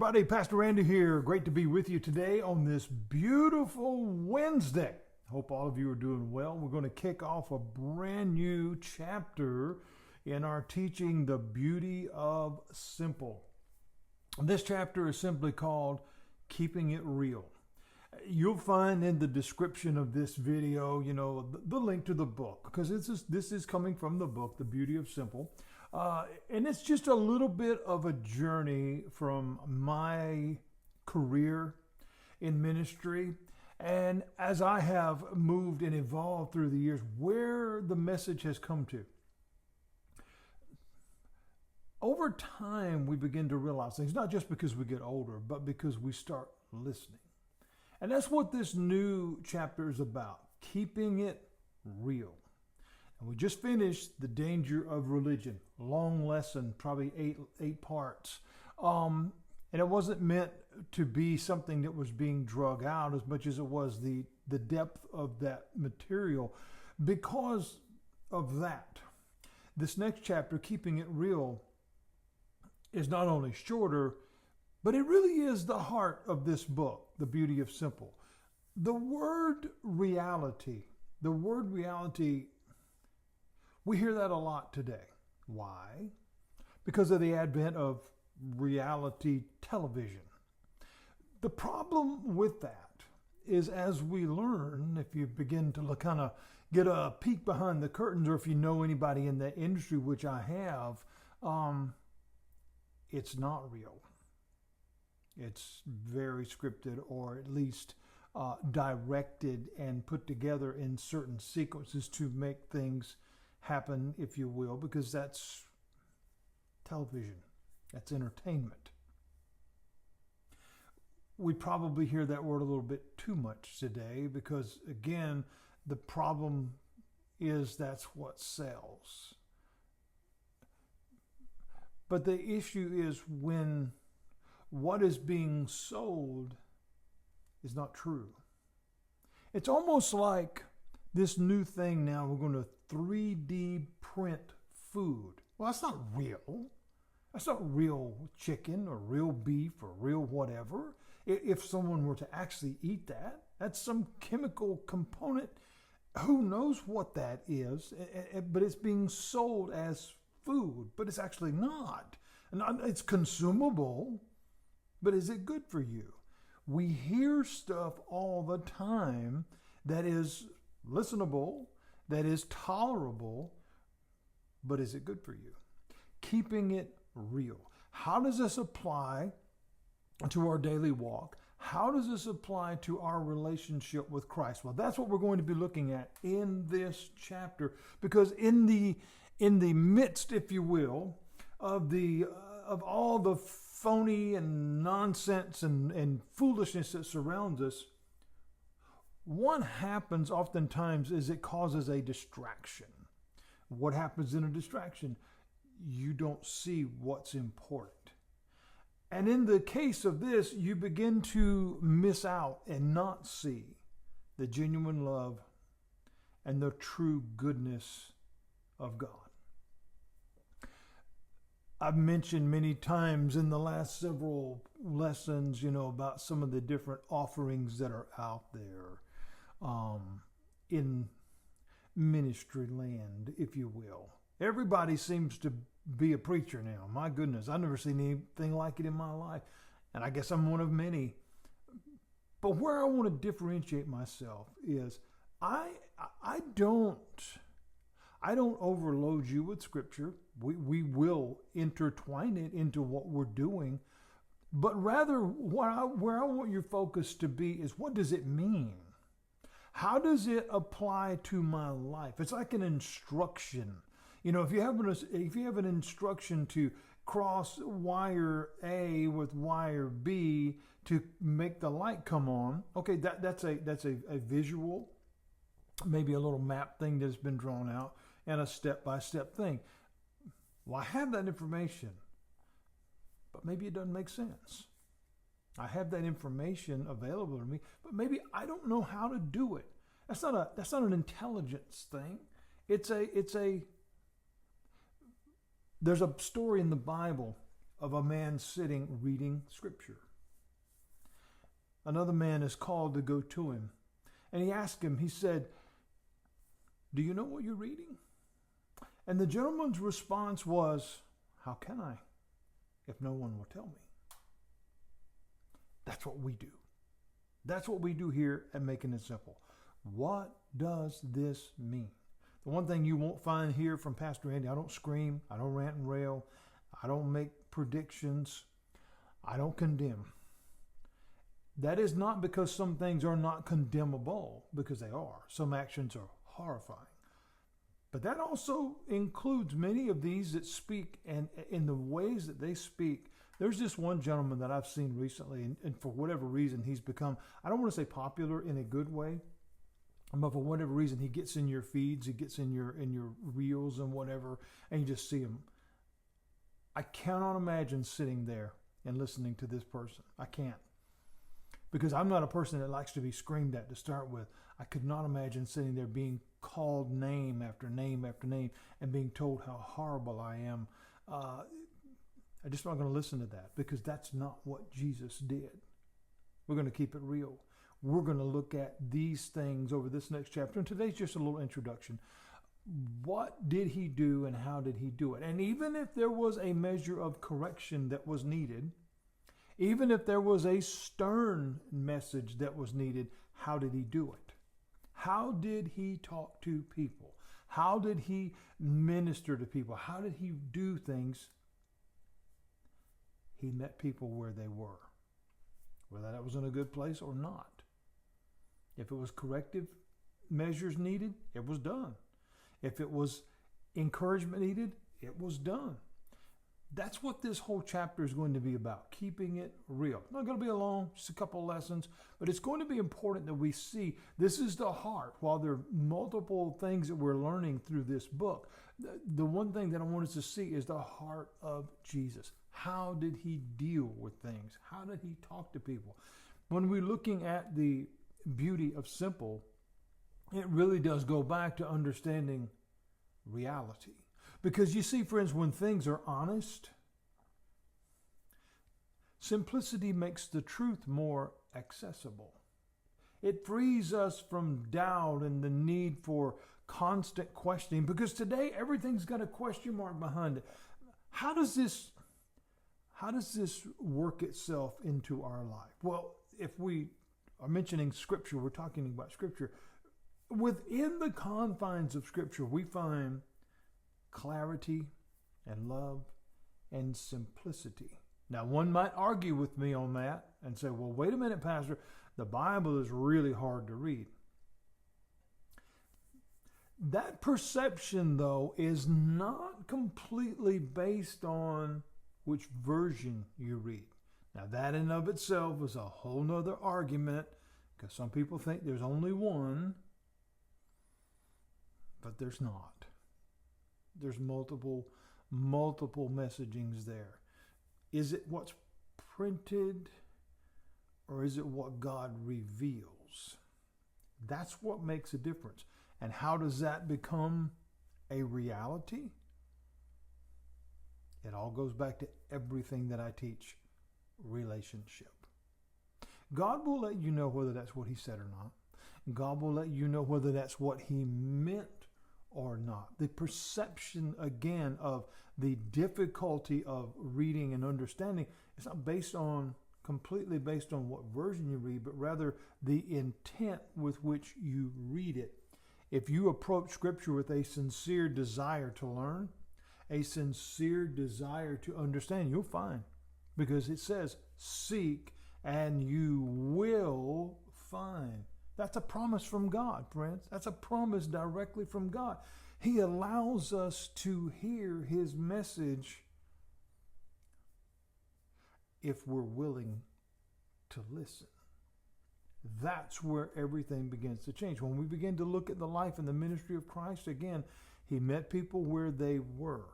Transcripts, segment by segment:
everybody, Pastor Randy here. Great to be with you today on this beautiful Wednesday. Hope all of you are doing well. We're going to kick off a brand new chapter in our teaching, The Beauty of Simple. This chapter is simply called Keeping It Real. You'll find in the description of this video, the link to the book, because this is coming from the book, The Beauty of Simple. And it's just a little bit of a journey from my career in ministry. And as I have moved and evolved through the years, where the message has come to. Over time, we begin to realize things, not just because we get older, but because we start listening. And that's what this new chapter is about, keeping it real. And we just finished The Danger of Religion, long lesson, probably eight parts. And it wasn't meant to be something that was being drug out as much as it was the depth of that material. Because of that, this next chapter, Keeping It Real, is not only shorter, but it really is the heart of this book, The Beauty of Simple. The word reality, we hear that a lot today. Why? Because of the advent of reality television. The problem with that is, as we learn, if you begin to kind of get a peek behind the curtains, or if you know anybody in that industry, which I have, it's not real. It's very scripted, or at least directed and put together in certain sequences to make things happen, if you will, because that's television. That's entertainment. We probably hear that word a little bit too much today because, again, the problem is that's what sells. But the issue is when what is being sold is not true. It's almost like this new thing now, we're going to 3D print food. Well, that's not real. That's not real chicken or real beef or real whatever. If someone were to actually eat that, that's some chemical component. Who knows what that is, but it's being sold as food, but it's actually not. It's consumable, but is it good for you? We hear stuff all the time that is listenable, that is tolerable, but is it good for you? Keeping it real. How does this apply to our daily walk? How does this apply to our relationship with Christ? Well, that's what we're going to be looking at in this chapter, because in the midst, if you will, of all the phony and nonsense and foolishness that surrounds us, what happens oftentimes is it causes a distraction. What happens in a distraction? You don't see what's important. And in the case of this, you begin to miss out and not see the genuine love and the true goodness of God. I've mentioned many times in the last several lessons, about some of the different offerings that are out there in ministry land, if you will. Everybody seems to be a preacher now. My goodness, I've never seen anything like it in my life. And I guess I'm one of many. But where I want to differentiate myself is I don't overload you with scripture. We will intertwine it into what we're doing. But rather, where I want your focus to be is, what does it mean? How does it apply to my life? It's like an instruction. If you have an instruction to cross wire A with wire B to make the light come on, okay, that's a visual, maybe a little map thing that's been drawn out, and a step-by-step thing. Well, I have that information, but maybe it doesn't make sense. I have that information available to me, but maybe I don't know how to do it. That's not an intelligence thing. There's a story in the Bible of a man sitting reading Scripture. Another man is called to go to him. And he asked him, he said, "Do you know what you're reading?" And the gentleman's response was, "How can I if no one will tell me?" That's what we do. That's what we do here at Making It Simple. What does this mean? The one thing you won't find here from Pastor Andy, I don't scream, I don't rant and rail, I don't make predictions, I don't condemn. That is not because some things are not condemnable, because they are. Some actions are horrifying. But that also includes many of these that speak, and in the ways that they speak. There's this one gentleman that I've seen recently, and for whatever reason he's become, I don't want to say popular in a good way, but for whatever reason he gets in your feeds, he gets in your reels and whatever, and you just see him. I cannot imagine sitting there and listening to this person. I can't. Because I'm not a person that likes to be screamed at to start with. I could not imagine sitting there being called name after name after name and being told how horrible I am. I'm just not going to listen to that, because that's not what Jesus did. We're going to keep it real. We're going to look at these things over this next chapter. And today's just a little introduction. What did he do and how did he do it? And even if there was a measure of correction that was needed, even if there was a stern message that was needed, how did he do it? How did he talk to people? How did he minister to people? How did he do things? He met people where they were, whether that was in a good place or not. If it was corrective measures needed, it was done. If it was encouragement needed, it was done. That's what this whole chapter is going to be about, keeping it real. Not going to be long, just a couple of lessons, but it's going to be important that we see this is the heart. While there are multiple things that we're learning through this book, the one thing that I want us to see is the heart of Jesus. How did he deal with things? How did he talk to people? When we're looking at the beauty of simple, it really does go back to understanding reality. Because you see, friends, when things are honest, simplicity makes the truth more accessible. It frees us from doubt and the need for constant questioning, because today everything's got a question mark behind it. How does this work itself into our life? Well, if we are mentioning Scripture, we're talking about Scripture. Within the confines of Scripture, we find clarity and love and simplicity. Now, one might argue with me on that and say, well, wait a minute, Pastor, the Bible is really hard to read. That perception, though, is not completely based on which version you read. Now, that in of itself is a whole nother argument, because some people think there's only one, but there's not. There's multiple messagings there. Is it what's printed, or is it what God reveals? That's what makes a difference. And how does that become a reality? It all goes back to everything that I teach, relationship. God will let you know whether that's what he said or not. God will let you know whether that's what he meant or not. The perception, again, of the difficulty of reading and understanding is not completely based on what version you read, but rather the intent with which you read it. If you approach Scripture with a sincere desire to learn, a sincere desire to understand, you'll find. Because it says, seek and you will find. That's a promise from God, friends. That's a promise directly from God. He allows us to hear his message if we're willing to listen. That's where everything begins to change. When we begin to look at the life and the ministry of Christ, again, he met people where they were,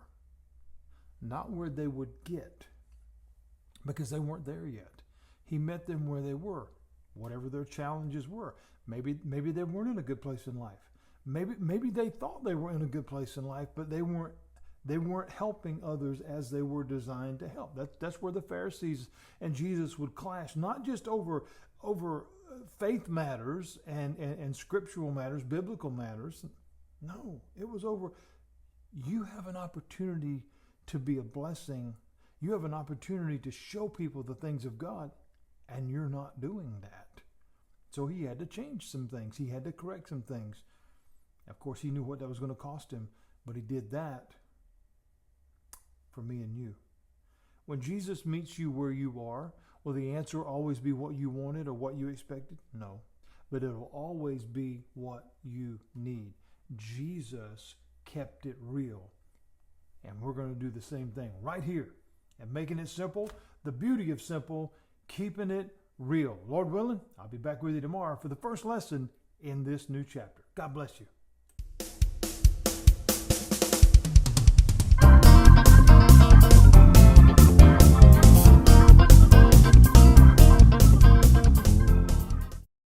not where they would get, because they weren't there yet. He met them where they were, whatever their challenges were. Maybe they weren't in a good place in life. Maybe they thought they were in a good place in life, but they weren't They weren't helping others as they were designed to help. That's where the Pharisees and Jesus would clash, not just over faith matters and scriptural matters, biblical matters. No, it was over, you have an opportunity to be a blessing. You have an opportunity to show people the things of God, and you're not doing that. So he had to change some things. He had to correct some things. Of course, he knew what that was going to cost him, but he did that for me and you. When Jesus meets you where you are, will the answer always be what you wanted or what you expected? No, but it'll always be what you need. Jesus kept it real, and we're going to do the same thing right here. And making it simple, the beauty of simple, keeping it real. Lord willing, I'll be back with you tomorrow for the first lesson in this new chapter. God bless you.